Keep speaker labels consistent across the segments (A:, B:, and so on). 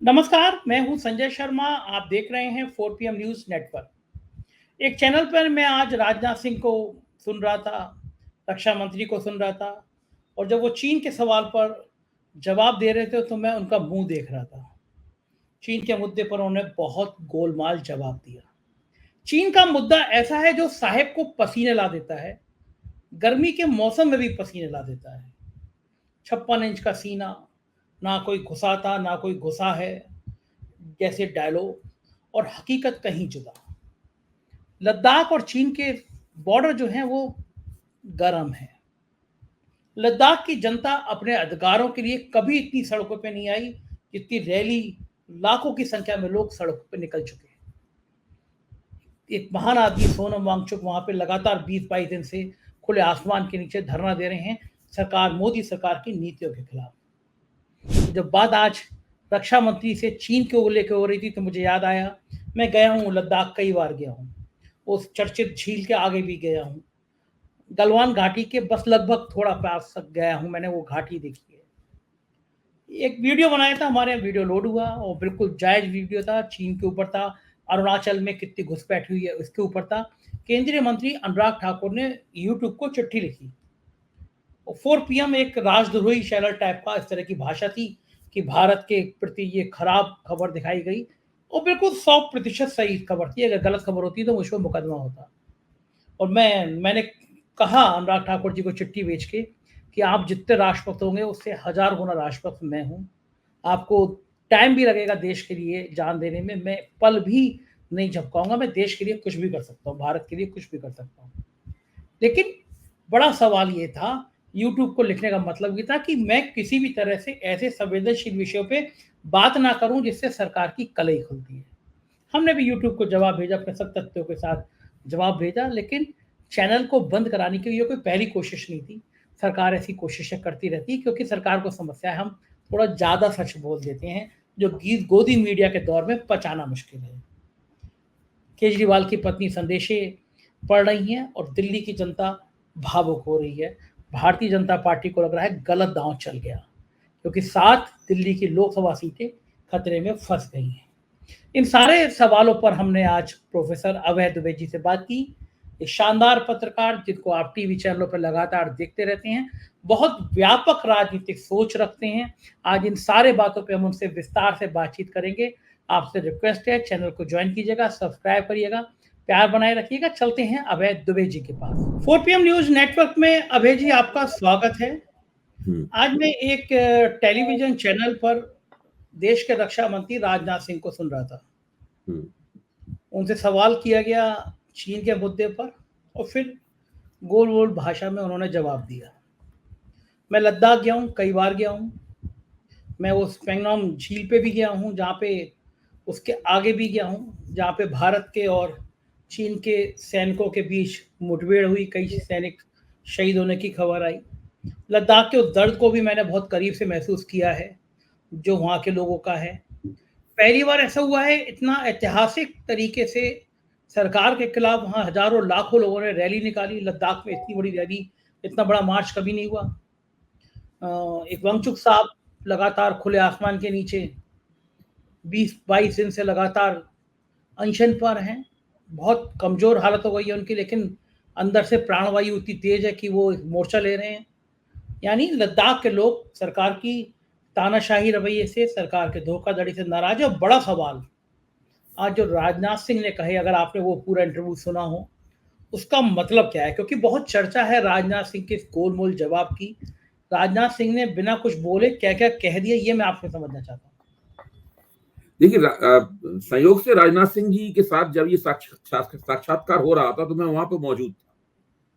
A: नमस्कार, मैं हूं संजय शर्मा। आप देख रहे हैं 4 पीएम न्यूज़ नेटवर्क। एक चैनल पर मैं आज राजनाथ सिंह को सुन रहा था, रक्षा मंत्री को सुन रहा था और जब वो चीन के सवाल पर जवाब दे रहे थे तो मैं उनका मुँह देख रहा था। चीन के मुद्दे पर उन्होंने बहुत गोलमाल जवाब दिया। चीन का मुद्दा ऐसा है जो साहेब को पसीने ला देता है, गर्मी के मौसम में भी पसीने ला देता है। 56 इंच का सीना, ना कोई घुसाता, ना कोई घुसा है, जैसे डायलॉग और हकीकत कहीं जुदा। लद्दाख और चीन के बॉर्डर जो हैं वो गर्म है। लद्दाख की जनता अपने अधिकारों के लिए कभी इतनी सड़कों पे नहीं आई जितनी रैली, लाखों की संख्या में लोग सड़कों पे निकल चुके हैं। एक महान आदमी सोनम वांगचुक वहां पे लगातार 20-22 दिन से खुले आसमान के नीचे धरना दे रहे हैं सरकार, मोदी सरकार की नीतियों के खिलाफ। जब बात आज रक्षा मंत्री से चीन को लेकर हो रही थी तो मुझे याद आया, मैं गया हूँ लद्दाख, कई बार गया हूँ। उस चर्चित झील के आगे भी गया हूँ। गलवान घाटी के बस लगभग थोड़ा पास तक गया हूँ, मैंने वो घाटी देखी है। एक वीडियो बनाया था, हमारे यहाँ वीडियो लोड हुआ और बिल्कुल जायज वीडियो था। चीन के ऊपर था, अरुणाचल में कितनी घुसपैठ हुई है उसके ऊपर था। केंद्रीय मंत्री अनुराग ठाकुर ने यूट्यूब को चिट्ठी लिखी। 4 पीएम एक राजद्रोही शैलर टाइप का इस तरह की भाषा थी कि भारत के प्रति ये खराब खबर दिखाई गई और बिल्कुल 100% सही खबर थी। अगर गलत खबर होती तो मुझ पर मुकदमा होता। और मैंने कहा अनुराग ठाकुर जी को चिट्ठी भेज के कि आप जितने राष्ट्रभक्त होंगे उससे 1000 गुना राष्ट्रभक्त मैं हूँ। आपको टाइम भी लगेगा देश के लिए जान देने में, मैं पल भी नहीं झपकाऊंगा। मैं देश के लिए कुछ भी कर सकता हूँ, भारत के लिए कुछ भी कर सकता हूँ। लेकिन बड़ा सवाल ये था, यूट्यूब को लिखने का मतलब ये था कि मैं किसी भी तरह से ऐसे संवेदनशील विषयों पे बात ना करूं जिससे सरकार की कलई खुलती है। हमने भी यूट्यूब को जवाब भेजा, अपने सब तथ्यों के साथ जवाब भेजा, लेकिन चैनल को बंद कराने की ये कोई पहली कोशिश नहीं थी। सरकार ऐसी कोशिशें करती रहती है क्योंकि सरकार को समस्या है हम थोड़ा ज़्यादा सच बोल देते हैं, जो गीत गोदी मीडिया के दौर में पचाना मुश्किल है। केजरीवाल की पत्नी संदेशे पढ़ रही हैं और दिल्ली की जनता भावुक हो रही है। भारतीय जनता पार्टी को लग रहा है गलत दांव चल गया, क्योंकि 7 दिल्ली की लोकसभा सीटें खतरे में फंस गई हैं। इन सारे सवालों पर हमने आज प्रोफेसर अभय दुबे जी से बात की। ये शानदार पत्रकार, जिनको आप टीवी चैनलों पर लगातार देखते रहते हैं, बहुत व्यापक राजनीतिक सोच रखते हैं। आज इन सारे बातों पे हम उनसे विस्तार से बातचीत करेंगे। आपसे रिक्वेस्ट है, चैनल को ज्वाइन कीजिएगा, सब्सक्राइब करिएगा, प्यार बनाए रखिएगा। चलते हैं अभय दुबे जी के पास। 4 पीएम न्यूज़ नेटवर्क में अभय जी आपका स्वागत है। आज मैं एक टेलीविज़न चैनल पर देश के रक्षा मंत्री राजनाथ सिंह को सुन रहा था। उनसे सवाल किया गया चीन के मुद्दे पर और फिर गोल-गोल भाषा में उन्होंने जवाब दिया। मैं लद्दाख गया हूँ, कई बार गया हूँ। मैं उस पैंगोंग झील पे भी गया हूँ, जहाँ पे उसके आगे भी गया हूँ, जहाँ पे भारत के और चीन के सैनिकों के बीच मुठभेड़ हुई, कई सैनिक शहीद होने की खबर आई। लद्दाख के उस दर्द को भी मैंने बहुत करीब से महसूस किया है, जो वहाँ के लोगों का है। पहली बार ऐसा हुआ है इतना ऐतिहासिक तरीके से सरकार के खिलाफ वहाँ हजारों लाखों लोगों ने रैली निकाली। लद्दाख में इतनी बड़ी रैली, इतना बड़ा मार्च कभी नहीं हुआ। एक वांगचुक साहब लगातार खुले आसमान के नीचे 20-22 दिन से लगातार अनशन पर हैं। बहुत कमज़ोर हालत हो गई है उनकी, लेकिन अंदर से प्राणवायु इतनी तेज़ है कि वो मोर्चा ले रहे हैं। यानी लद्दाख के लोग सरकार की तानाशाही रवैये से, सरकार के धोखाधड़ी से नाराज़ है। और बड़ा सवाल आज जो राजनाथ सिंह ने कहे, अगर आपने वो पूरा इंटरव्यू सुना हो, उसका मतलब क्या है? क्योंकि बहुत चर्चा है राजनाथ सिंह के इस गोल-मोल जवाब की। राजनाथ सिंह ने बिना कुछ बोले क्या-क्या कह दिया, ये मैं आपसे समझना चाहता हूँ।
B: देखिए, संयोग से राजनाथ सिंह जी के साथ जब ये साक्षात्कार हो रहा था तो मैं वहां पर मौजूद था।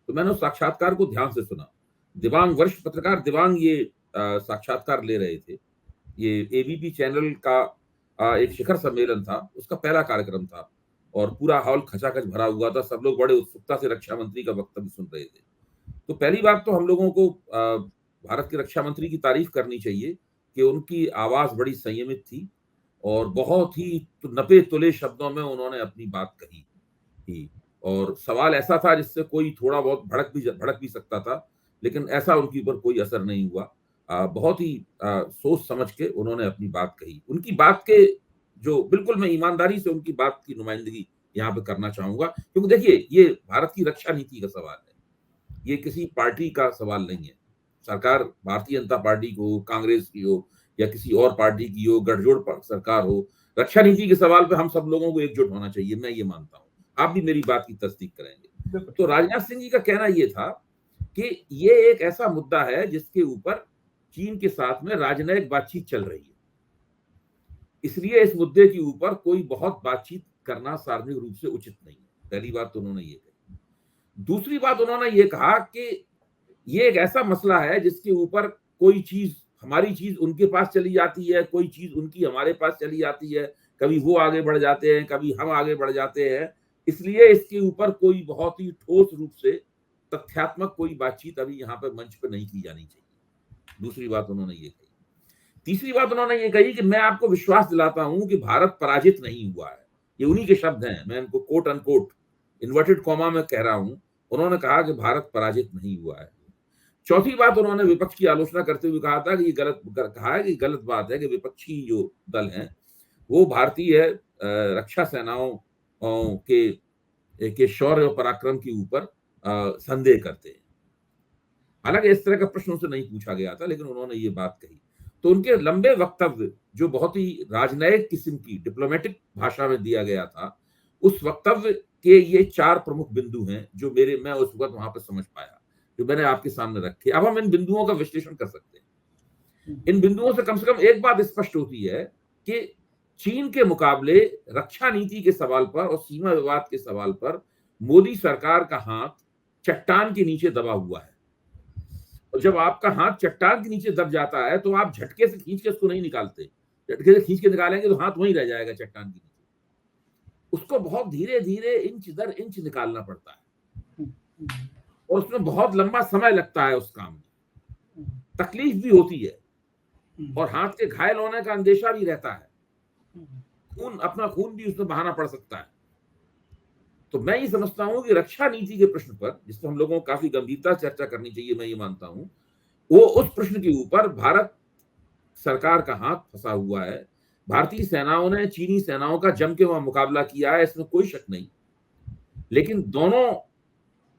B: तो मैंने उस साक्षात्कार को ध्यान से सुना। दिवांग, वरिष्ठ पत्रकार दिवांग ये साक्षात्कार ले रहे थे। ये एबीपी चैनल का एक शिखर सम्मेलन था, उसका पहला कार्यक्रम था और पूरा हॉल खचाखच भरा हुआ था। सब लोग बड़े उत्सुकता से रक्षा मंत्री का वक्तव्य सुन रहे थे। तो पहली बात तो हम लोगों को भारत के रक्षा मंत्री की तारीफ करनी चाहिए कि उनकी आवाज बड़ी संयमित थी और बहुत ही नपे तुले शब्दों में उन्होंने अपनी बात कही थी। और सवाल ऐसा था जिससे कोई थोड़ा बहुत भड़क भी सकता था, लेकिन ऐसा उनके ऊपर कोई असर नहीं हुआ। बहुत ही सोच समझ के उन्होंने अपनी बात कही। उनकी बात के जो बिल्कुल मैं ईमानदारी से उनकी बात की नुमाइंदगी यहाँ पे करना चाहूंगा, क्योंकि देखिए ये भारत की रक्षा नीति का सवाल है, ये किसी पार्टी का सवाल नहीं है। सरकार भारतीय जनता पार्टी की हो, कांग्रेस की हो या किसी और पार्टी की हो, गठजोड़ सरकार हो, रक्षा नीति के सवाल पे हम सब लोगों को एकजुट होना चाहिए, मैं ये मानता हूँ। आप भी मेरी बात की तस्दीक करेंगे। तो राजनाथ सिंह जी का कहना ये था कि ये एक ऐसा मुद्दा है जिसके ऊपर चीन के साथ में राजनयिक बातचीत चल रही है, इसलिए इस मुद्दे के ऊपर कोई बहुत बातचीत करना सार्वजनिक रूप से उचित नहीं है। पहली बात तो उन्होंने ये कही। दूसरी बात उन्होंने ये कहा कि ये एक ऐसा मसला है जिसके ऊपर कोई चीज, हमारी चीज उनके पास चली जाती है, कोई चीज उनकी हमारे पास चली जाती है, कभी वो आगे बढ़ जाते हैं, कभी हम आगे बढ़ जाते हैं, इसलिए इसके ऊपर कोई बहुत ही ठोस रूप से तथ्यात्मक कोई बातचीत अभी यहाँ पे मंच पे नहीं की जानी चाहिए। दूसरी बात उन्होंने ये कही। तीसरी बात उन्होंने ये कही कि मैं आपको विश्वास दिलाता हूं कि भारत पराजित नहीं हुआ है। ये उन्हीं के शब्द हैं, मैं इनको कोट अनकोट इन्वर्टेड कॉमा में कह रहा हूं। उन्होंने कहा कि भारत पराजित नहीं हुआ है। चौथी बात, उन्होंने विपक्ष की आलोचना करते हुए कहा था कि ये गलत बात है कि विपक्षी जो दल हैं वो भारतीय रक्षा सेनाओं के शौर्य और पराक्रम के ऊपर संदेह करते हैं। हालांकि इस तरह का प्रश्न उनसे नहीं पूछा गया था, लेकिन उन्होंने ये बात कही। तो उनके लंबे वक्तव्य जो बहुत ही राजनयिक किस्म की डिप्लोमेटिक भाषा में दिया गया था, उस वक्तव्य के ये 4 प्रमुख बिंदु हैं जो मैं उस वक्त वहां पर समझ पाया, जो मैंने आपके सामने रखे। अब हम इन बिंदुओं का विश्लेषण कर सकते हैं। इन बिंदुओं से कम एक बात स्पष्ट होती है कि चीन के मुकाबले रक्षा नीति के सवाल पर और सीमा विवाद के सवाल पर मोदी सरकार का हाथ चट्टान के नीचे दबा हुआ है। और जब आपका हाथ चट्टान के नीचे दब जाता है तो आप झटके से खींच के उसको नहीं निकालते। झटके से खींच के निकालेंगे तो हाथ वहीं रह जाएगा चट्टान के नीचे। उसको बहुत धीरे धीरे इंच दर इंच निकालना पड़ता है और उसमें बहुत लंबा समय लगता है। उस काम में तकलीफ भी होती है और हाथ के घायल होने का अंदेशा भी रहता है। अपना खून भी उसमें बहाना पड़ सकता है। तो मैं ये समझता हूं कि रक्षा नीति के प्रश्न पर, जिसमें हम लोगों को काफी गंभीरता से चर्चा करनी चाहिए, मैं ये मानता हूं, वो उस प्रश्न के ऊपर भारत सरकार का हाथ फंसा हुआ है। भारतीय सेनाओं ने चीनी सेनाओं का जम के वहां मुकाबला किया है, इसमें कोई शक नहीं, लेकिन दोनों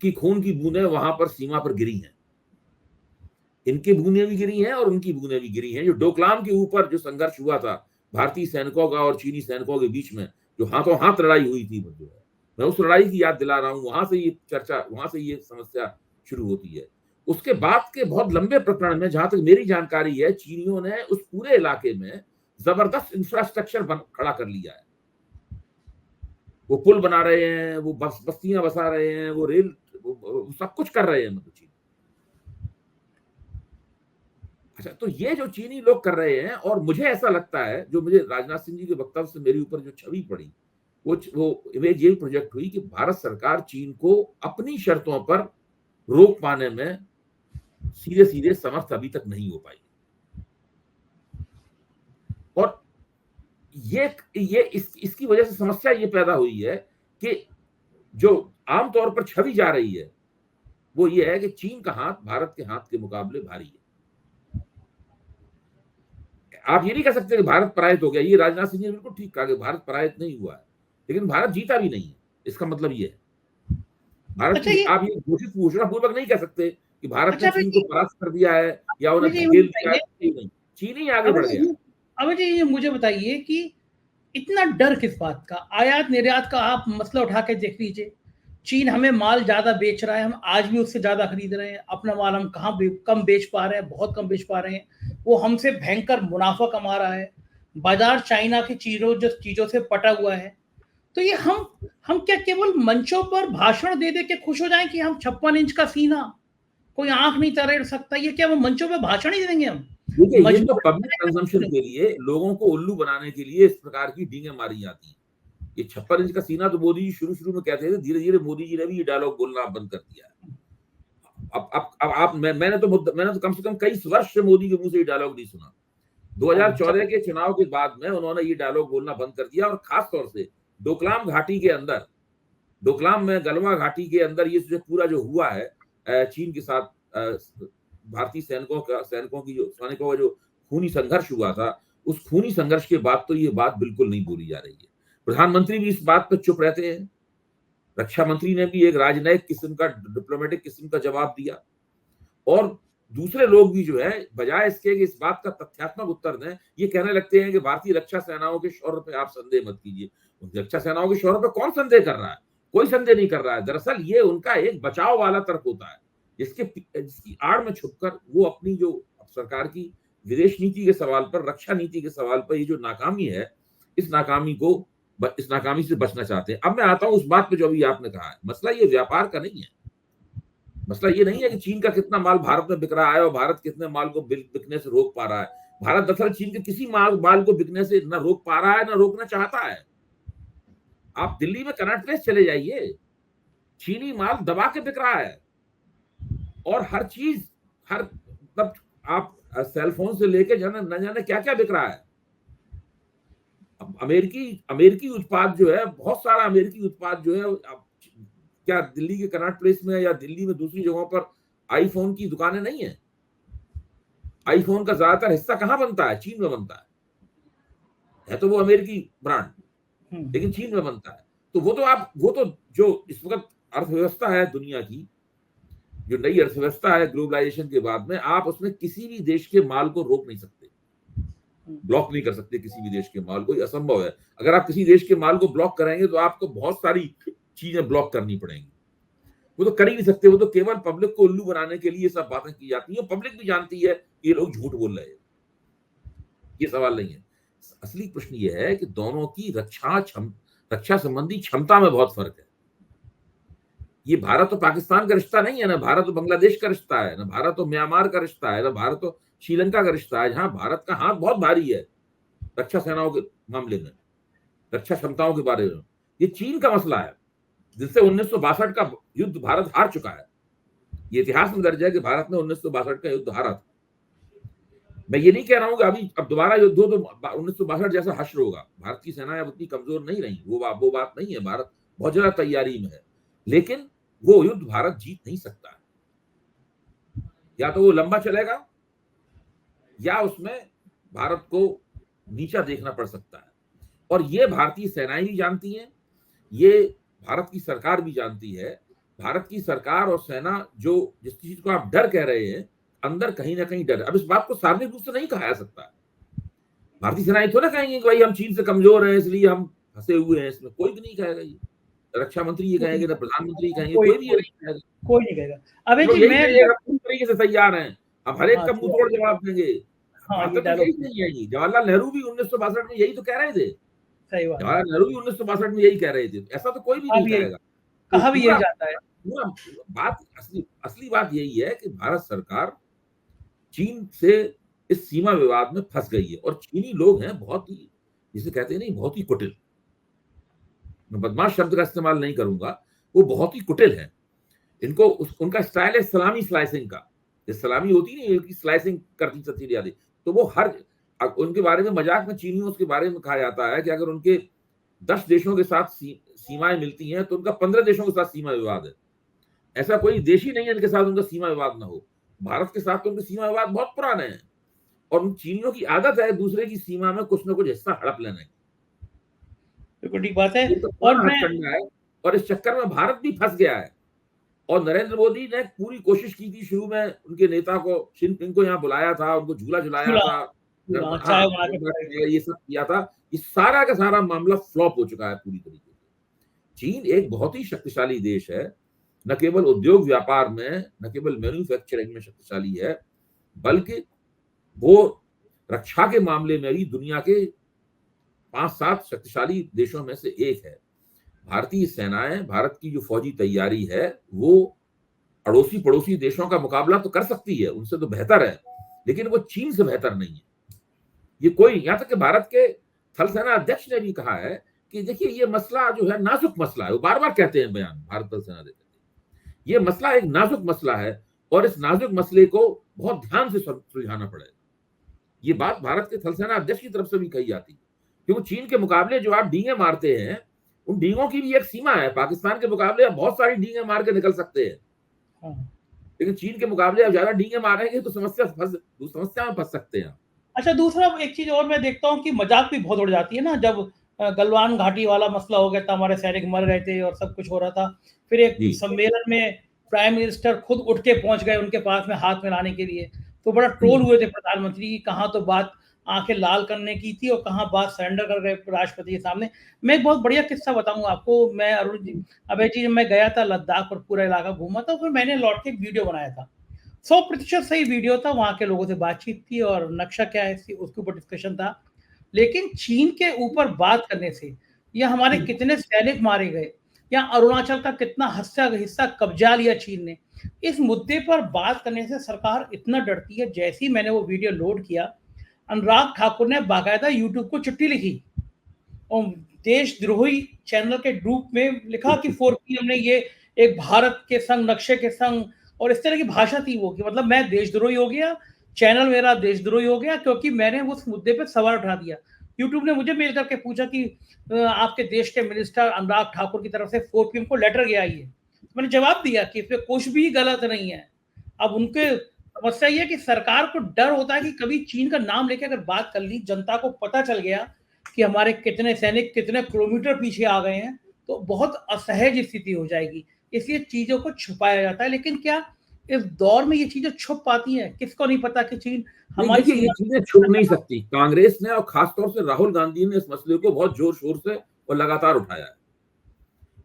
B: की खून की बूंदें वहां पर सीमा पर गिरी हैं। इनकी बूंदें भी गिरी हैं और उनकी बूंदें भी गिरी हैं। जो डोकलाम के ऊपर जो संघर्ष हुआ था भारतीय सैनिकों का और चीनी सैनिकों के बीच में, जो हाथों हाथ लड़ाई हुई थी, मैं उस लड़ाई की याद दिला रहा हूं। वहां से ये समस्या शुरू होती है। उसके बाद के बहुत लंबे प्रकरण में, जहां तक मेरी जानकारी है, चीनियों ने उस पूरे इलाके में जबरदस्त इंफ्रास्ट्रक्चर खड़ा कर लिया है। वो पुल बना रहे हैं, वो बस्तियां बसा रहे हैं, वो रेल, वो सब कुछ कर रहे हैं मतलब चीन। अच्छा, तो ये जो चीनी लोग कर रहे हैं, और मुझे ऐसा लगता है, जो मुझे राजनाथ सिंह जी के वक्तव्य से मेरे ऊपर जो छवि पड़ी, वो इमेज ये प्रोजेक्ट हुई कि भारत सरकार चीन को अपनी शर्तों पर रोक पाने में सीधे सीधे समर्थ अभी तक नहीं हो पाई। और इसकी वजह से समस्या ये पैदा हुई है कि जो आमतौर पर छवि जा रही है वो ये है कि चीन का हाथ भारत के हाथ के मुकाबले भारी है। आप ये नहीं कह सकते कि भारत पराजित हो गया। ये राजनाथ सिंह ने बिल्कुल ठीक कहा कि भारत पराजित नहीं हुआ है, लेकिन भारत जीता भी नहीं है। इसका मतलब ये है भारत आप ये घोषणा पूर्वक नहीं कह सकते कि भारत ने चीन को परास्त कर दिया है या उन्हें धकेल दिया है। नहीं, चीन ही आगे बढ़ गया।
A: अब ये मुझे बताइए कि इतना डर किस बात का? आयात निर्यात का आप मसला उठा के देख लीजिए। चीन हमें माल ज्यादा बेच रहा है, हम आज भी उससे ज्यादा खरीद रहे हैं। अपना माल हम कहाँ कम बेच पा रहे हैं? बहुत कम बेच पा रहे हैं। वो हमसे भयंकर मुनाफा कमा रहा है। बाजार चाइना की चीजों से पटा हुआ है। तो ये हम क्या केवल मंचों पर भाषण दे दे के खुश हो जाएं कि हम 56 इंच का सीना, कोई आंख नहीं तरेड़ सकता? ये क्या वो मंचों पर भाषण ही देंगे हम?
B: देखिए, ये तो पब्लिक कंजम्पशन के लिए, लोगों को उल्लू बनाने के लिए इस प्रकार की डींगे मारी जाती हैं। ये 56 इंच का सीना तो मोदी जी शुरू में कहते थे, धीरे धीरे मोदी जी ने भी ये डायलॉग बोलना बंद कर दिया है। मैंने तो कम से कम कई वर्ष से मोदी के मुंह से ये डायलॉग नहीं सुना। 2014 के चुनाव के बाद में उन्होंने ये डायलॉग बोलना बंद कर दिया। और खास तौर से डोकलाम घाटी के अंदर, डोकलाम में गलवा घाटी के अंदर ये पूरा जो हुआ है चीन के साथ भारतीय सैनिकों का जो खूनी संघर्ष हुआ था, उस खूनी संघर्ष के बाद तो ये बात बिल्कुल नहीं बोली जा रही है। प्रधानमंत्री भी इस बात पर चुप रहते हैं, रक्षा मंत्री ने भी एक राजनयिक किस्म का, डिप्लोमेटिक किस्म का जवाब दिया, और दूसरे लोग भी जो है बजाय इसके कि इस बात का तथ्यात्मक उत्तर दें, ये कहने लगते हैं कि भारतीय रक्षा सेनाओं के शौर्य पे आप संदेह मत कीजिए। रक्षा सेनाओं के शौर्य पे कौन संदेह कर रहा है? कोई संदेह नहीं कर रहा है। दरअसल ये उनका एक बचाव वाला तर्क होता है, जिसकी आड़ में छुपकर वो अपनी जो सरकार की विदेश नीति के सवाल पर, रक्षा नीति के सवाल पर ये जो नाकामी है, इस नाकामी से बचना चाहते हैं। अब मैं आता हूं उस बात पे जो अभी आपने कहा है। मसला ये व्यापार का नहीं है। मसला ये नहीं है कि चीन का कितना माल भारत में बिक रहा है और भारत कितने माल को बिकने से रोक पा रहा है। भारत दरअसल चीन के किसी माल को बिकने से न रोक पा रहा है, न रोकना चाहता है। आप दिल्ली में कनॉट प्लेस चले जाइए, चीनी माल दबा के बिक रहा है, और हर चीज, मतलब आप सेलफोन से लेके न जाने क्या क्या बिक रहा है। अमेरिकी उत्पाद जो है, बहुत सारा अमेरिकी उत्पाद जो है, क्या दिल्ली के कनॉट प्लेस में या दिल्ली में दूसरी जगहों पर आईफोन की दुकानें नहीं है? आईफोन का ज्यादातर हिस्सा कहां बनता है? चीन में बनता है तो वो अमेरिकी ब्रांड, लेकिन चीन में बनता है। तो वो तो जो इस वक्त अर्थव्यवस्था है दुनिया की, जो नई अर्थव्यवस्था है ग्लोबलाइजेशन के बाद में, आप उसमें किसी भी देश के माल को रोक नहीं सकते, ब्लॉक नहीं कर सकते किसी भी देश के माल को। ये असंभव है। अगर आप किसी देश के माल को ब्लॉक करेंगे तो आपको बहुत सारी चीजें ब्लॉक करनी पड़ेंगी। वो तो कर ही नहीं सकते। वो तो केवल पब्लिक को उल्लू बनाने के लिए सब बातें की जाती हैं। पब्लिक भी जानती है ये लोग झूठ बोल रहे हैं, ये सवाल नहीं है। असली प्रश्न ये है कि दोनों की रक्षा संबंधी क्षमता में बहुत फर्क है। ये भारत और पाकिस्तान का रिश्ता नहीं है, ना भारत और बांग्लादेश का रिश्ता है, ना भारत और म्यांमार का रिश्ता है, ना भारत और श्रीलंका का रिश्ता है, जहां भारत का हाथ बहुत भारी है रक्षा सेनाओं के मामले में, रक्षा क्षमताओं के बारे में। ये चीन का मसला है, जिससे 1962 का युद्ध भारत हार चुका है। ये इतिहास में दर्ज है कि भारत ने 1962 का युद्ध हारा था। मैं ये नहीं कह रहा हूं कि अब दोबारा युद्ध हो तो 1962 जैसा हश्र होगा। भारत की सेनाएं अब उतनी कमजोर नहीं रही, वो बात नहीं है। भारत बहुत ज्यादा तैयारी में है, लेकिन वो युद्ध भारत जीत नहीं सकता है। या तो वो लंबा चलेगा, या उसमें भारत को नीचा देखना पड़ सकता है। और ये भारतीय सेनाएं भी जानती हैं, ये भारत की सरकार भी जानती है। भारत की सरकार और सेना जो जिस चीज को आप डर कह रहे हैं, अंदर कहीं ना कहीं डर है। अब इस बात को सार्वजनिक रूप से नहीं कहा जा सकता। भारतीय सेनाएं थोड़ा कहेंगे कि भाई हम चीन से कमजोर हैं इसलिए हम फंसे हुए हैं इसमें। कोई भी नहीं कहेगा। ये रक्षा मंत्री ये कहेंगे, ना प्रधानमंत्री कहेंगे, कोई भी ये नहीं कहेगा।
A: कोई नहीं कहेगा। अबे जी मैं
B: पूरी तरीके से तैयार हैं, हम हर एक का मुंह तोड़ जवाब देंगे। जवाहरलाल नेहरू भी 1962 में यही तो कह रहे थे। जवाहरलाल नेहरू भी 1962 में यही कह रहे थे। ऐसा तो कोई भी नहीं कहेगा।
A: कहा भी यही जाता है।
B: बात असली बात यही है कि भारत सरकार चीन से इस सीमा विवाद में फंस गई है, और चीनी लोग हैं बहुत ही, जिसे कहते हैं नहीं, बहुत ही कुटिल। मैं बदमाश शब्द का इस्तेमाल नहीं करूंगा, वो बहुत ही कुटिल है। इनको उनका स्टाइल है सलामी स्लाइसिंग का। जो सलामी होती नहीं, उनकी स्लाइसिंग करती चलती जाती। तो वो उनके बारे में मजाक में चीनियों के बारे में कहा जाता है कि अगर उनके 10 देशों के साथ सीमाएं मिलती हैं तो उनका 15 देशों के साथ सीमा विवाद है। ऐसा कोई देश ही नहीं है जिनके साथ उनका सीमा विवाद ना हो। भारत के साथ तो उनके सीमा विवाद बहुत पुराने हैं, और उन चीनियों की आदत है दूसरे की सीमा में कुछ ना कुछ हिस्सा हड़प लेने की।
A: ठीक बात है।
B: और इस चक्कर में भारत भी फंस गया है। और नरेंद्र मोदी ने पूरी कोशिश की थी, शुरू में उनके नेता को जिनपिंग को यहाँ बुलाया था, उनको झूला झुलाया था, ये सब किया था। ये सारा का सारा मामला फ्लॉप हो चुका है पूरी तरीके से। चीन एक बहुत ही शक्तिशाली देश है, न केवल उद्योग व्यापार में, न केवल मैन्युफैक्चरिंग में शक्तिशाली है, बल्कि वो रक्षा के मामले में भी दुनिया के 5-7 शक्तिशाली देशों में से एक है। भारतीय सेनाएं, भारत की जो फौजी तैयारी है, वो अड़ोसी पड़ोसी देशों का मुकाबला तो कर सकती है, उनसे तो बेहतर है, लेकिन वो चीन से बेहतर नहीं है। ये कोई, यहां तक कि भारत के थल सेना अध्यक्ष ने भी कहा है कि देखिए ये मसला जो है नाजुक मसला है। वो बार बार कहते हैं बयान, भारत थल सेना देते हैं, ये मसला एक नाजुक मसला है और इस नाजुक मसले को बहुत ध्यान से सुलझाना पड़ेगा। ये बात भारत के थल सेना अध्यक्ष की तरफ से भी कही जाती है, क्योंकि चीन के मुकाबले जो आप डींगे मारते हैं, उन डींगों की भी एक सीमा है। पाकिस्तान के मुकाबले आप बहुत सारी डींगे मार के निकल सकते हैं, लेकिन चीन के मुकाबले अब ज्यादा डींगे मारेंगे तो समस्या में फंस सकते हैं।
A: अच्छा, दूसरा एक चीज और मैं देखता हूँ कि मजाक भी बहुत उड़ जाती है ना, जब गलवान घाटी वाला मसला हो गया था, हमारे सैनिक मर गए थे और सब कुछ हो रहा था, फिर एक
B: जी
A: सम्मेलन में प्राइम मिनिस्टर खुद उठ के पहुंच गए उनके पास में हाथ मिलाने के लिए, तो बड़ा
B: जी
A: ट्रोल हुए थे प्रधानमंत्री की, कहाँ तो बात आंखें लाल करने की थी और कहाँ बात सरेंडर कर गए राष्ट्रपति के सामने। मैं एक बहुत बढ़िया किस्सा बताऊं आपको। मैं अरुण जी, अभय जी, मैं गया था लद्दाख और पूरा इलाका घूमा था, फिर मैंने लौट के एक वीडियो बनाया था। 100% सही वीडियो था, वहां के लोगों से बातचीत थी और नक्शा क्या है उसके ऊपर डिस्कशन था। लेकिन चीन के ऊपर बात करने से, या हमारे कितने सैनिक मारे गए, या अरुणाचल का कितना हिस्सा कब्जा लिया चीन ने, इस मुद्दे पर बात करने से सरकार इतना डरती है। जैसे ही मैंने वो वीडियो लोड किया, अनुराग ठाकुर ने बाकायदा यूट्यूब को चिट्ठी लिखी और देशद्रोही चैनल के रूप में लिखा कि 4PM ने ये एक भारत के संग, नक्शे के संग, और इस तरह की भाषा थी वो, कि मतलब मैं देशद्रोही हो गया, चैनल मेरा देशद्रोही हो गया क्योंकि मैंने उस मुद्दे पे सवाल उठा दिया। यूट्यूब ने मुझे मेल करके पूछा कि आपके देश के मिनिस्टर अनुराग ठाकुर की तरफ से 4PM को लेटर गया ही है। मैंने जवाब दिया कि इसमें कुछ भी गलत नहीं है। अब उनके समस्या ये है कि सरकार को डर होता है कि कभी चीन का नाम लेके अगर बात कर ली, जनता को पता चल गया कि हमारे कितने सैनिक कितने किलोमीटर पीछे आ गए हैं, तो बहुत असहज स्थिति हो जाएगी। इसलिए चीजों को छुपाया जाता है। लेकिन क्या इस दौर में ये चीजें छुप पाती हैं? किसको नहीं पता कि चीन
B: नहीं,
A: हमारी
B: देखिए ये
A: सीमा।
B: चीजें छुप नहीं सकती। कांग्रेस ने और खासतौर से राहुल गांधी ने इस मसले को बहुत जोर शोर से और लगातार उठाया है।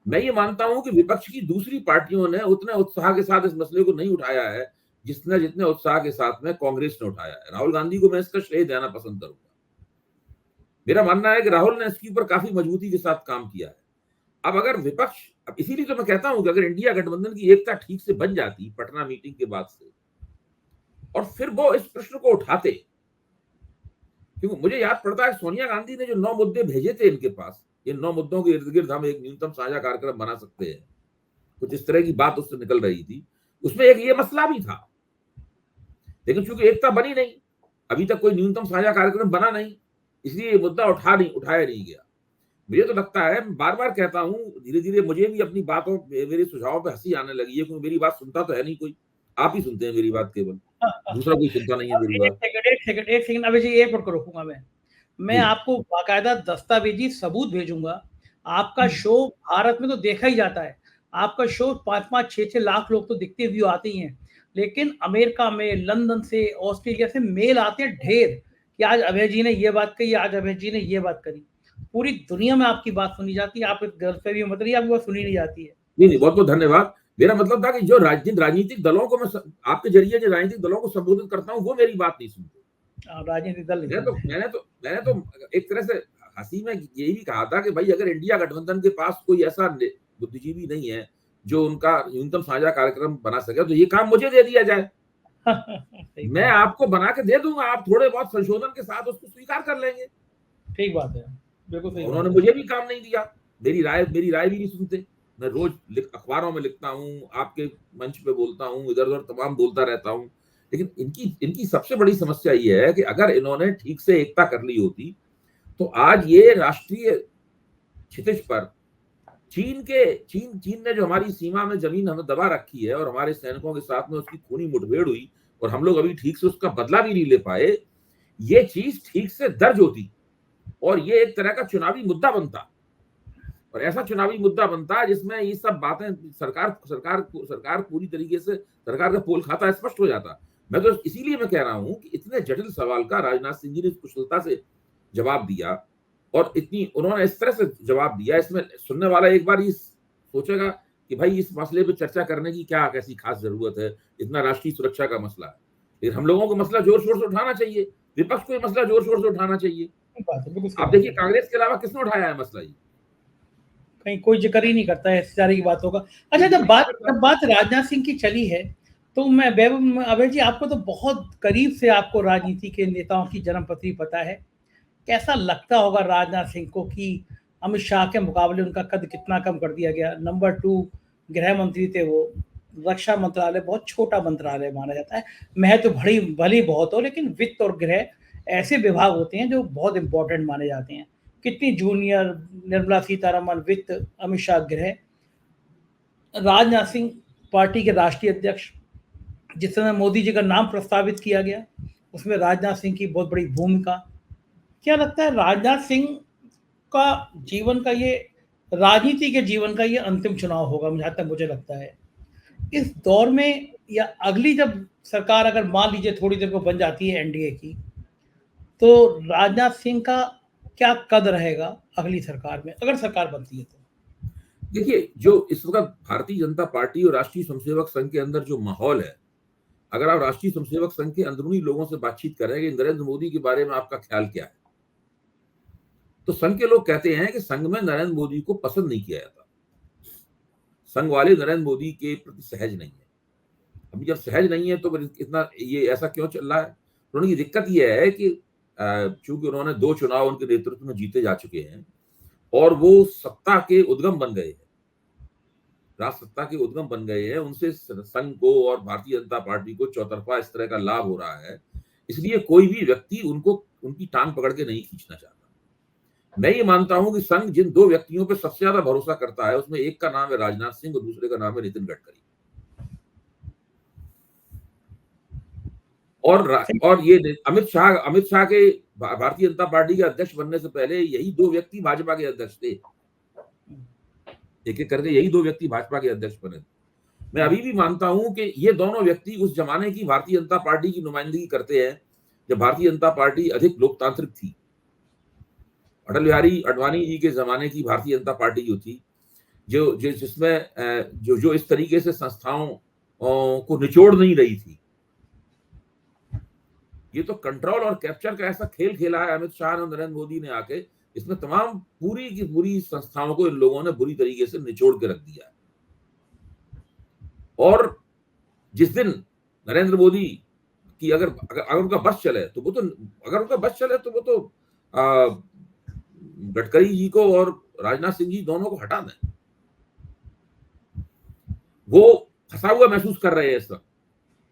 B: मैं ये मानता हूं कि विपक्ष की दूसरी पार्टियों ने उतने उत्साह के साथ इस मसले को नहीं उठाया है जितने उत्साह के साथ में कांग्रेस ने उठाया है। राहुल गांधी को मैं इसका श्रेय देना पसंद करूंगा। मेरा मानना है कि राहुल ने इसके ऊपर काफी मजबूती के साथ काम किया है। अब अगर विपक्ष, अब इसीलिए तो मैं कहता हूं कि अगर इंडिया गठबंधन की एकता ठीक से बन जाती पटना मीटिंग के बाद से, और फिर वो इस प्रश्न को उठाते, क्योंकि मुझे याद पड़ता है सोनिया गांधी ने जो 9 मुद्दे भेजे थे इनके पास, इन 9 मुद्दों के इर्द गिर्द हम एक न्यूनतम साझा कार्यक्रम बना सकते हैं, कुछ इस तरह की बात उससे निकल रही थी। उसमें एक ये मसला भी था, लेकिन चूंकि एकता बनी नहीं, अभी तक कोई न्यूनतम साझा कार्यक्रम बना नहीं, इसलिए ये मुद्दा उठाया नहीं गया। मुझे तो लगता है, बार बार कहता हूं, धीरे धीरे मुझे भी अपनी बातों, मेरे सुझावों पे हंसी आने लगी है, क्योंकि मेरी बात सुनता तो है नहीं कोई। आप ही सुनते हैं मेरी बात, केवल दूसरा कोई सुनता नहीं है मेरी बात।
A: एक सेकंड अभी जी, एयरपोर्ट को रोकूंगा मैं
B: जी
A: आपको बाकायदा दस्तावेजी सबूत भेजूंगा। आपका शो भारत में तो देखा ही जाता है, आपका शो 5-5, 6-6 लाख लोग तो दिखते व्यू आते ही हैं। लेकिन अमेरिका में, लंदन से, ऑस्ट्रेलिया से मेल आते हैं ढेर कि आज अभय जी ने ये बात कही, आज अभय जी ने ये बात करी। पूरी दुनिया में आपकी बात सुनी जाती है। आप गर्ल पे भी मत रहिए, आपकी बात सुनी नहीं जाती है।
B: नहीं नहीं, बहुत बहुत धन्यवाद। मेरा मतलब था कि जो राजनीतिक दलों को मैं आपके जरिए जो राजनीतिक दलों को संबोधित करता हूँ, वो मेरी बात नहीं सुनते।
A: राजनीतिक दल नहीं सुनते।
B: मैंने तो एक तरह से हंसी में यही भी कहा था कि भाई अगर इंडिया गठबंधन के पास कोई ऐसा बुद्धिजीवी नहीं है जो उनका न्यूनतम साझा कार्यक्रम बना सके, तो ये काम मुझे दे दिया जाए। मैं आपको बना के दे दूंगा, आप थोड़े बहुत संशोधन के साथ उसको स्वीकार कर लेंगे।
A: ठीक बात है, बिल्कुल सही।
B: उन्होंने मुझे भी काम नहीं दिया, मेरी राय भी नहीं सुनते। मैं रोज अखबारों में लिखता हूँ, आपके मंच पे बोलता हूँ, इधर उधर तमाम बोलता रहता हूँ। लेकिन इनकी सबसे बड़ी समस्या ये है कि अगर इन्होंने ठीक से एकता कर ली होती, तो आज ये राष्ट्रीय क्षितिज पर चीन ने जो हमारी सीमा में जमीन हमें दबा रखी है और हमारे सैनिकों के साथ में उसकी खूनी मुठभेड़ हुई और हम लोग अभी ठीक से उसका बदला भी नहीं ले पाए, ये चीज ठीक से दर्ज होती और ये एक तरह का चुनावी मुद्दा बनता, और ऐसा चुनावी मुद्दा बनता जिसमें ये सब बातें सरकार पूरी तरीके से, सरकार का पोल खाता स्पष्ट हो जाता। मैं तो इसीलिए मैं कह रहा हूं कि इतने जटिल सवाल का राजनाथ सिंह जी ने कुशलता से जवाब दिया, और उन्होंने इस तरह से जवाब दिया, इसमें सुनने वाला एक बार ये सोचेगा कि भाई इस मसले पे चर्चा करने की क्या कैसी खास जरूरत है, इतना राष्ट्रीय सुरक्षा का मसला है। लेकिन हम लोगों को मसला जोर शोर से उठाना चाहिए, विपक्ष को मसला जोर शोर से उठाना चाहिए। आप देखिए कांग्रेस के अलावा किसने उठाया है मसला, ये
A: कहीं कोई जिक्र ही नहीं करता है इस सारी की बातों का। अच्छा, जब बात राजनाथ सिंह की चली है, तो मैं अभय जी, आपको तो बहुत करीब से आपको राजनीति के नेताओं की जन्मपत्री पता है। कैसा लगता होगा राजनाथ सिंह को कि अमित शाह के मुकाबले उनका कद कितना कम कर दिया गया? नंबर 2 गृह मंत्री थे वो। रक्षा मंत्रालय बहुत छोटा मंत्रालय माना जाता है, महत्व भली बहुत हो, लेकिन वित्त और गृह ऐसे विभाग होते हैं जो बहुत इंपॉर्टेंट माने जाते हैं। कितनी जूनियर, निर्मला सीतारमन वित्त, अमित शाह गृह, राजनाथ सिंह पार्टी के राष्ट्रीय अध्यक्ष, जिस समय मोदी जी का नाम प्रस्तावित किया गया, उसमें राजनाथ सिंह की बहुत बड़ी भूमिका। क्या लगता है राजनाथ सिंह का जीवन का ये राजनीति के जीवन का ये अंतिम चुनाव होगा, जहाँ तक मुझे लगता है। इस दौर में या अगली जब सरकार अगर मान लीजिए थोड़ी देर को बन जाती है एनडीए की, तो राजनाथ सिंह का क्या कद रहेगा अगली सरकार में, अगर सरकार बनती है तो?
B: देखिए, जो इस वक्त भारतीय जनता पार्टी और राष्ट्रीय स्वयंसेवक संघ के अंदर जो माहौल है, अगर आप राष्ट्रीय स्वयंसेवक संघ के अंदरूनी लोगों से बातचीत करें कि नरेंद्र मोदी के बारे में आपका ख्याल क्या है, तो संघ के लोग कहते हैं कि संघ में नरेंद्र मोदी को पसंद नहीं किया जाता। संघ वाले नरेंद्र मोदी के प्रति सहज नहीं है। अभी जब सहज नहीं है तो फिर इतना ये ऐसा क्यों चल रहा है? तो उनकी दिक्कत ये है कि चूंकि उन्होंने 2 चुनाव उनके नेतृत्व में जीते जा चुके हैं और वो सत्ता के उद्गम बन गए हैं, राष्ट्र सत्ता के उद्गम बन गए हैं, उनसे संघ को और भारतीय जनता पार्टी को चौतरफा इस तरह का लाभ हो रहा है, इसलिए कोई भी व्यक्ति उनको उनकी टांग पकड़ के नहीं खींचना चाहता। मैं ये मानता हूं कि संघ जिन 2 व्यक्तियों पर सबसे ज्यादा भरोसा करता है, उसमें एक का नाम है राजनाथ सिंह और दूसरे का नाम है नितिन गडकरी। और ये अमित शाह के भारतीय जनता पार्टी के अध्यक्ष बनने से पहले यही 2 व्यक्ति भाजपा के अध्यक्ष थे। एक एक करके यही 2 व्यक्ति भाजपा के अध्यक्ष बने। मैं अभी भी मानता हूं कि ये दोनों व्यक्ति उस जमाने की भारतीय जनता पार्टी की नुमाइंदगी करते हैं जब भारतीय जनता पार्टी अधिक लोकतांत्रिक थी। अटल बिहारी अडवाणी जी के जमाने की भारतीय जनता पार्टी जो थी, जिसमें जो इस तरीके से संस्थाओं को निचोड़ नहीं रही थी, ये तो कंट्रोल और कैप्चर का ऐसा खेल खेला है अमित शाह और नरेंद्र मोदी ने आके, इसमें तमाम पूरी की पूरी संस्थाओं को इन लोगों ने बुरी तरीके से निचोड़ के रख दिया है। और जिस दिन नरेंद्र मोदी की अगर उनका बस चले तो वो तो गडकरी जी को और राजनाथ सिंह जी दोनों को हटा दें। वो फंसा हुआ महसूस कर रहे हैं इस वक्त,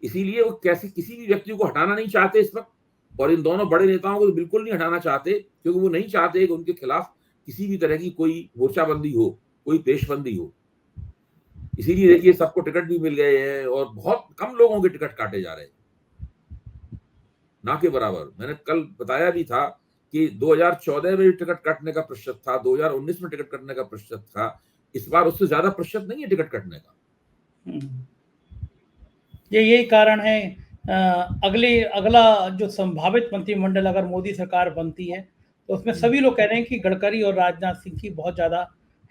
B: इसीलिए वो किसी भी व्यक्ति को हटाना नहीं चाहते इस वक्त, और इन दोनों बड़े नेताओं को तो बिल्कुल नहीं हटाना चाहते, क्योंकि वो नहीं चाहते कि उनके खिलाफ किसी भी तरह की कोई मोर्चाबंदी हो, कोई पेशबंदी हो। इसीलिए देखिए सबको टिकट भी मिल गए हैं और बहुत कम लोगों के टिकट काटे जा रहे हैं, ना के बराबर। मैंने कल बताया भी था कि 2014 में टिकट काटने का प्रतिशत था, 2019 में टिकट काटने का प्रतिशत था, इस बार उससे ज्यादा प्रतिशत नहीं है टिकट काटने का।
A: यही कारण है अगला जो संभावित मंत्रिमंडल अगर मोदी सरकार बनती है तो उसमें सभी लोग कह रहे हैं कि गडकरी और राजनाथ सिंह की बहुत ज्यादा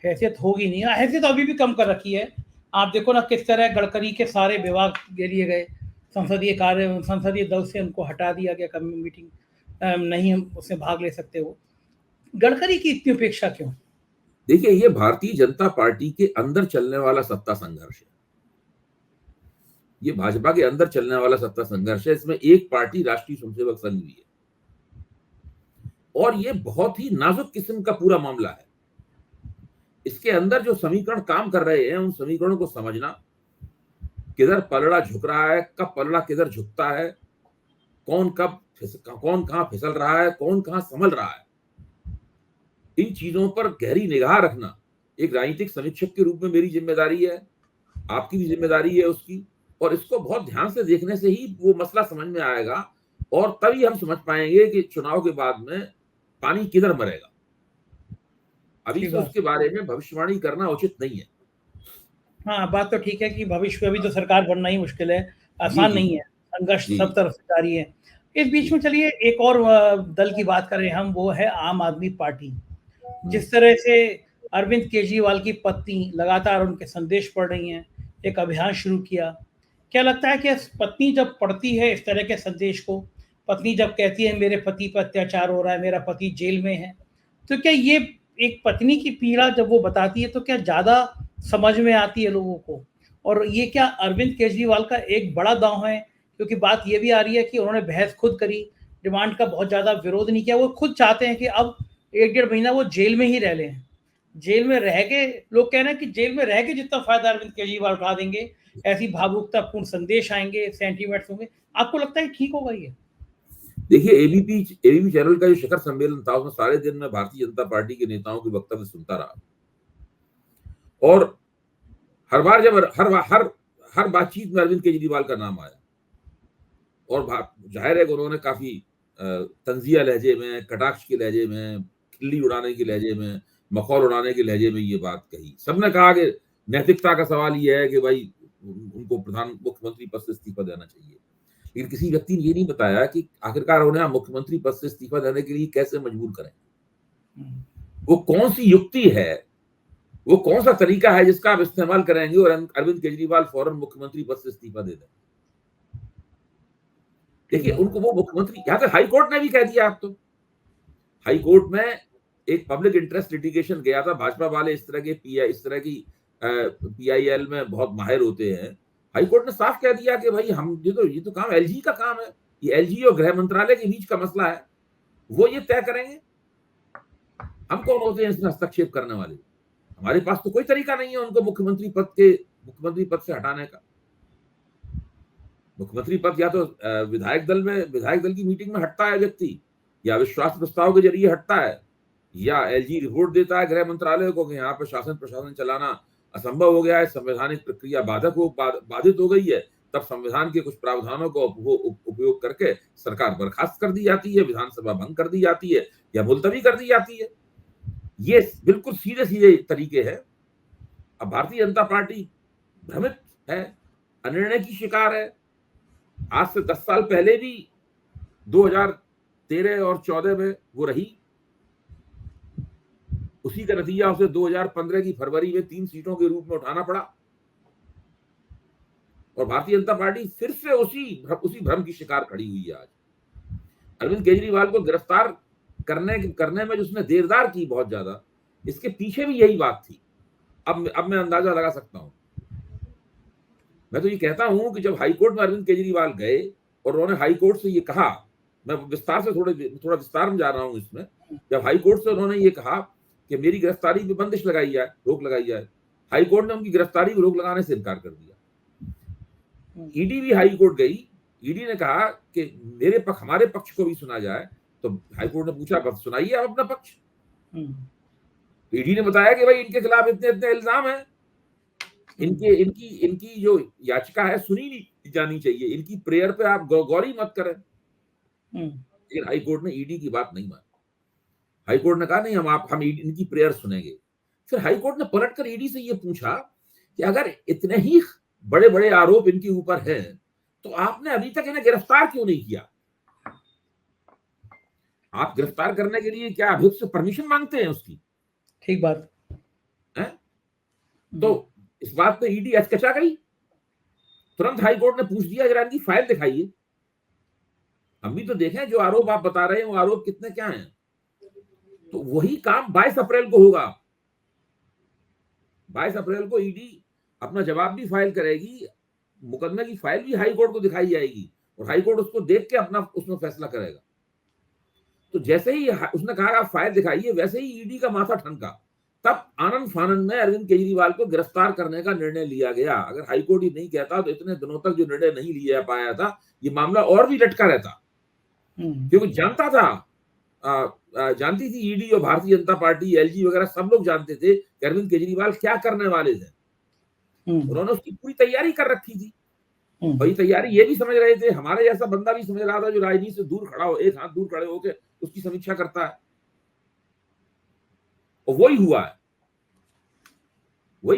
A: हैसियत होगी नहीं। हैसियत अभी भी कम कर रखी है। आप देखो ना किस तरह गडकरी के सारे विभाग ले लिए गए, संसदीय दल से उनको हटा दिया गया, मीटिंग नहीं उसमें भाग ले सकते हो। गडकरी की इतनी उपेक्षा क्यों?
B: देखिए, ये भारतीय जनता पार्टी के अंदर चलने वाला सत्ता संघर्ष है, ये भाजपा के अंदर चलने वाला सत्ता संघर्ष है। इसमें एक पार्टी राष्ट्रीय स्वयंसेवक संघ भी है और ये बहुत ही नाजुक किस्म का पूरा मामला है। इसके अंदर जो समीकरण काम कर रहे हैं, उन समीकरणों को समझना, किधर पलड़ा झुक रहा है, कब पलड़ा किधर झुकता है, कौन कहां फिसल रहा है, कौन कहां संभल रहा है, इन चीजों पर गहरी निगाह रखना एक राजनीतिक समीक्षक के रूप में मेरी जिम्मेदारी है, आपकी भी जिम्मेदारी है उसकी। और इसको बहुत ध्यान से देखने से ही वो मसला समझ में आएगा और तभी हम समझ पाएंगे कि चुनाव के बाद में पानी किधर मरेगा। अभी से उसके बारे में भविष्यवाणी करना उचित नहीं है।
A: हाँ, बात तो ठीक है कि भविष्य में अभी तो सरकार बनना ही मुश्किल है, आसान नहीं है, संघर्ष सब तरफ से जारी है। इस बीच में चलिए एक और दल की बात करें हम, वो है आम आदमी पार्टी। जिस तरह से अरविंद केजरीवाल की पत्नी लगातार उनके संदेश पढ़ रही हैं, एक अभियान शुरू किया, क्या लगता है कि पत्नी जब पढ़ती है इस तरह के संदेश को, पत्नी जब कहती है मेरे पति पर अत्याचार हो रहा है, मेरा पति जेल में है, तो क्या ये एक पत्नी की पीड़ा जब वो बताती है तो क्या ज्यादा समझ में आती है लोगों को? और ये क्या अरविंद केजरीवाल का एक बड़ा दांव है? क्योंकि बात ये भी आ रही है कि उन्होंने बहस खुद करी, डिमांड का बहुत ज्यादा विरोध नहीं किया, वो खुद चाहते हैं कि अब 1-1.5 महीना वो जेल में ही रह लें। जेल में रह के लोग कह रहे हैं कि जेल में रह के जितना फायदा अरविंद केजरीवाल उठा देंगे, ऐसी भावुकतापूर्ण संदेश आएंगे, सेंटीमेंट्स होंगे। आपको लगता है ठीक होगा ये?
B: देखिए, एबीपी चैनल का जो शिखर सम्मेलन था उसमें सारे दिन में भारतीय जनता पार्टी के नेताओं के वक्तव्य सुनता रहा और हर बार जब हर बातचीत में अरविंद केजरीवाल का नाम आया और जाहिर है कि उन्होंने काफी तंजिया लहजे में, कटाक्ष के लहजे में, खिल्ली उड़ाने के लहजे में, मखौल उड़ाने के लहजे में ये बात कही। सबने कहा कि नैतिकता का सवाल ये है कि भाई उनको मुख्यमंत्री पद से इस्तीफा देना चाहिए, लेकिन किसी व्यक्ति ने ये नहीं बताया कि आखिरकार उन्हें मुख्यमंत्री पद से इस्तीफा देने के लिए कैसे मजबूर करें। वो कौन सी युक्ति है, वो कौन सा तरीका है जिसका आप इस्तेमाल करेंगे और अरविंद केजरीवाल फौरन मुख्यमंत्री पद से इस्तीफा दे दें। देखिए, उनको वो मुख्यमंत्री, यहां तक हाई कोर्ट ने भी कह दिया। आप तो हाई कोर्ट में एक पब्लिक इंटरेस्ट लिटिगेशन गया था, भाजपा वाले इस तरह की PIL में बहुत माहिर होते हैं। हाई कोर्ट ने साफ कह दिया कि भाई हम ये तो काम LG का काम है, ये LG और गृह मंत्रालय के बीच का मसला है, वो ये तय करेंगे। हम कौन होते हैं इसमें हस्तक्षेप करने वाले? हमारे पास तो कोई तरीका नहीं है उनको मुख्यमंत्री पद से हटाने का। मुख्यमंत्री पद या तो विधायक दल की मीटिंग में हटता है व्यक्ति, या विश्वास प्रस्ताव के जरिए हटता है, या LG रिपोर्ट देता है गृह मंत्रालय को कि यहाँ पर शासन प्रशासन चलाना असंभव हो गया है, संवैधानिक प्रक्रिया बाधित हो गई है, तब संविधान के कुछ प्रावधानों को उपयोग करके सरकार बर्खास्त कर दी जाती है, विधानसभा भंग कर दी जाती है, या मुलतवी कर दी जाती है। ये बिल्कुल सीधे सीधे तरीके हैं। अब भारतीय जनता पार्टी भ्रमित है, अनिर्णय की शिकार है। आज से 10 साल पहले भी 2013 और 14 में वो रही, उसी का नतीजा उसे 2015 की फरवरी में 3 सीटों के रूप में उठाना पड़ा, और भारतीय जनता पार्टी फिर से उसी भ्रम की शिकार खड़ी हुई है। आज अरविंद केजरीवाल को गिरफ्तार करने में जिसने देरदार की बहुत ज्यादा, इसके पीछे भी यही बात थी। अब मैं अंदाजा लगा सकता हूं। मैं तो ये कहता हूं कि जब हाईकोर्ट में अरविंद केजरीवाल गए और उन्होंने हाईकोर्ट से ये कहा, मैं विस्तार से थोड़ा विस्तार में जा रहा हूं इसमें, जब हाईकोर्ट से उन्होंने ये कहा कि मेरी गिरफ्तारी पे बंदिश लगाई जाए, रोक लगाई जाए, हाईकोर्ट ने उनकी गिरफ्तारी को रोक लगाने से इनकार कर दिया। ईडी भी हाईकोर्ट गई, ईडी ने कहा कि हमारे पक्ष को भी सुना जाए, तो हाईकोर्ट ने पूछा बस सुनाइए आप अपना पक्ष। ईडी ने बताया कि भाई इनके खिलाफ इतने इतने इल्जाम है, इनकी जो याचिका है सुनी नहीं जानी चाहिए, इनकी प्रेयर पे आप गौर ही मत करें। लेकिन हाईकोर्ट ने ईडी की बात नहीं मानी। हाईकोर्ट ने कहा नहीं, हम इनकी प्रेयर सुनेंगे। फिर हाईकोर्ट ने पलटकर ईडी से ये पूछा कि अगर इतने ही बड़े बड़े आरोप इनके ऊपर हैं, तो आपने अभी तक इन्हें गिरफ्तार क्यों नहीं किया? आप गिरफ्तार करने के लिए क्या अभियुक्त से परमिशन मांगते हैं उसकी?
A: ठीक बात
B: है। तो इस बात पे ईडी अचकचा गई। तुरंत हाईकोर्ट ने पूछ दिया जरा इनकी फाइल दिखाइए, हम भी तो देखें जो आरोप आप बता रहे हैं वो आरोप कितने क्या हैं। तो वही काम 22 अप्रैल को होगा। 22 अप्रैल को ईडी अपना जवाब भी फाइल करेगी, मुकदमे की फाइल भी हाईकोर्ट को दिखाई जाएगी, और हाईकोर्ट उसको देख के अपना उसमें फैसला करेगा। तो जैसे ही उसने कहा आप फाइल दिखाइए, वैसे ही ईडी का माथा ठनका। तब आनंद फानंद में अरविंद केजरीवाल को गिरफ्तार करने का निर्णय लिया गया। अगर हाईकोर्ट ही नहीं कहता तो इतने दिनों तक जो निर्णय नहीं लिया पाया था, ये मामला और भी लटका रहता, क्योंकि जानती थी ईडी और भारतीय जनता पार्टी, LG वगैरह सब लोग जानते थे कि अरविंद केजरीवाल क्या करने वाले थे। उन्होंने उसकी पूरी तैयारी कर रखी थी, और ये तैयारी ये भी समझ रहे थे, हमारे जैसा बंदा भी समझ रहा था जो राजनीति से दूर खड़ा हो, एक हाथ दूर खड़े होकर उसकी समीक्षा करता है। और वही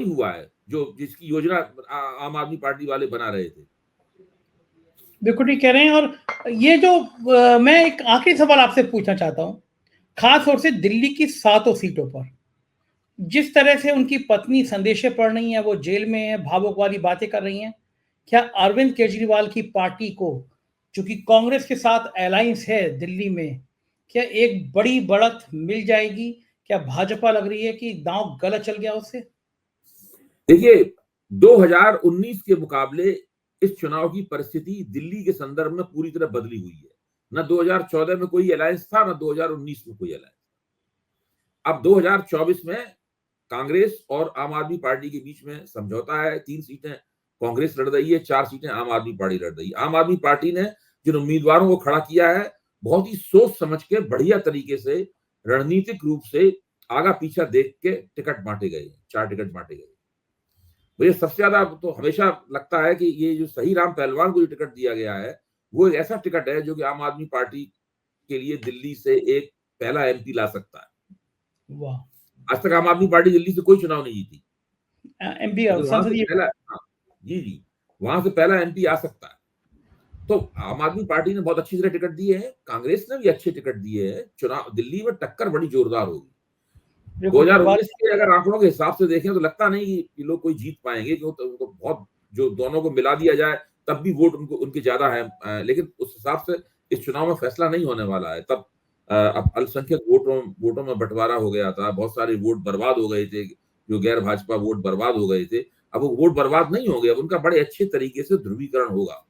B: हुआ है जिसकी योजना आम आदमी पार्टी वाले बना रहे थे।
A: बिल्कुल ठीक कह रहे हैं। और ये जो मैं एक आखिरी सवाल आपसे पूछना चाहता हूं, खास तौर से दिल्ली की 7 सीटों पर जिस तरह से उनकी पत्नी संदेशें पढ़ रही हैं, वो जेल में है, भावुक वाली बातें कर रही हैं, क्या अरविंद केजरीवाल की पार्टी को, चूंकि कांग्रेस के साथ अलायंस है दिल्ली में, क्या एक बड़ी बढ़त मिल जाएगी? क्या भाजपा लग रही है कि दांव गलत चल गया उससे?
B: देखिए, 2019 के मुकाबले इस चुनाव की परिस्थिति दिल्ली के संदर्भ में पूरी तरह बदली हुई है। न 2014 में कोई अलायंस था, न 2019 में कोई अलायंस। अब 2024 में कांग्रेस और आम आदमी पार्टी के बीच में समझौता है। 3 सीटें कांग्रेस लड़ रही है, 4 सीटें आम आदमी पार्टी लड़ रही है। आम आदमी पार्टी ने जिन उम्मीदवारों को खड़ा किया है, बहुत ही सोच समझ के बढ़िया तरीके से, रणनीतिक रूप से आगा पीछा देख के टिकट बांटे गए, 4 टिकट बांटे गए। मुझे सबसे ज्यादा तो हमेशा लगता है कि ये जो सही राम पहलवान को जो टिकट दिया गया है, वो एक ऐसा टिकट है जो कि आम आदमी पार्टी के लिए दिल्ली से एक पहला एमपी ला सकता है।
A: वाह।
B: आज तक आम आदमी पार्टी दिल्ली से कोई चुनाव नहीं जीती,
A: एमपी
B: लेकिन वहां से
A: संसदीय।
B: पहला, हाँ, जी, वहां से पहला एमपी आ सकता है। तो आम आदमी पार्टी ने बहुत अच्छी तरह टिकट दिए हैं, कांग्रेस ने भी अच्छे टिकट दिए हैं। चुनाव दिल्ली में टक्कर बड़ी जोरदार होगी।
A: बिल्कुल ठीक बात।
B: 2019 के अगर आंकड़ों के हिसाब से देखें तो लगता नहीं कि लोग कोई जीत पाएंगे, क्योंकि तो बहुत, जो दोनों को मिला दिया जाए तब भी वोट उनके ज्यादा है, लेकिन उस हिसाब से इस चुनाव में फैसला नहीं होने वाला है। तब अब अल्पसंख्यक वोटों में बंटवारा हो गया था, बहुत सारे वोट बर्बाद हो गए थे, जो गैर भाजपा वोट बर्बाद हो गए थे। अब वो वोट बर्बाद नहीं होंगे, अब उनका बड़े अच्छे तरीके से ध्रुवीकरण होगा।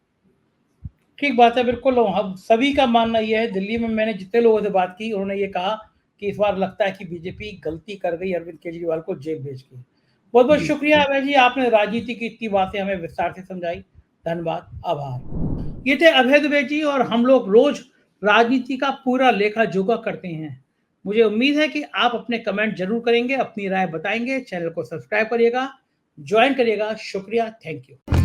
A: ठीक बात है, बिल्कुल। हम सभी का मानना यह है, दिल्ली में मैंने जितने लोगों से बात की, उन्होंने ये कहा कि इस बार लगता है कि बीजेपी गलती कर गई अरविंद केजरीवाल को जेल भेज के। बहुत बहुत
B: जी,
A: शुक्रिया अभय जी, आपने राजनीति की इतनी बातें हमें विस्तार से समझाई। धन्यवाद, आभार। ये थे अभय दुबे जी, और हम लोग रोज राजनीति का पूरा लेखा जोखा करते हैं। मुझे उम्मीद है कि आप अपने कमेंट जरूर करेंगे, अपनी राय बताएंगे। चैनल को सब्सक्राइब करिएगा, ज्वाइन करिएगा। शुक्रिया, थैंक यू।